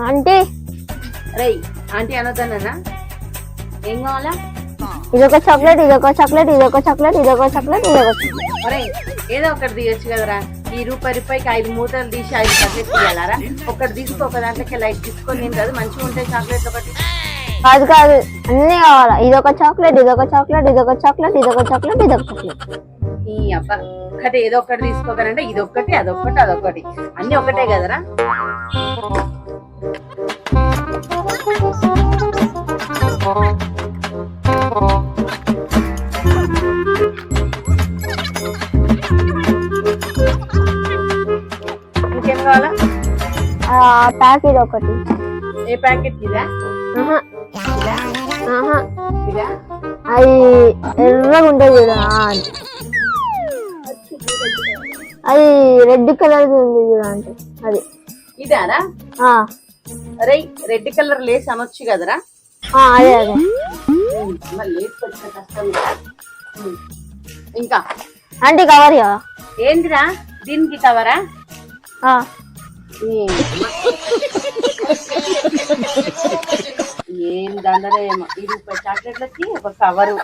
Aunty రేయ్ aunty అనొద్దన్నా. ఏం కావాలా? ఇదొక చాక్లెట్, ఇదొక చాక్లెట్, ఇదొక చాక్లెట్, ఇదొక చాక్లెట్, ఇదొక చాక్లెట్. ఒరేయ్ ఏదో ఒకటి తీయొచ్చు కదరా. ఈ రూపాయికి 5 మూతలు తీసి 5 చాక్లెట్ తీయాలరా? ఒకటి తీసుకో, ఒక దాంట్లోకి లైట్ తీసుకొని నేను కదా మంచిగా ఉంటాయి చాక్లెట్లు. ఒకటి కాదు కాదు, అన్నీ కావాలా. ఇదొక చాక్లెట్, ఇదొక చాక్లెట్, ఇదొక చాక్లెట్, ఇదొక చాక్లెట్, ఇదొక చాక్లెట్. ఈ అబ్బా ఒకటి ఏదో ఒకటి తీసుకోకనంటే ఇదొక్కటి అదొక్కటి అదొక్కటి అన్ని ఒకటే కదరా. ఇంకేం కావాలా? ప్యాకెట్ ఒకటి. ఏ ప్యాకెట్? ఇదా ఆహా, ఇదా ఆహా. ఇదా? అది ఎర్రగా ఉంటుంది చూడ, అది రెడ్ కలర్ ఉంది చూడ, అంటే అది. ఇదారా? అరే రెడ్ కలర్ లేస్ అనొచ్చు కదరా. అదే అదే. మరి లేస్ కొంచెం కష్టం కదా. ఇంకా అంటే కవర్ కదా. ఏంటిరా దీనికి కవరా? ఏం దండలో ఏమో. ఈ రూపాయి చాక్లెట్లకి ఒక కవరు.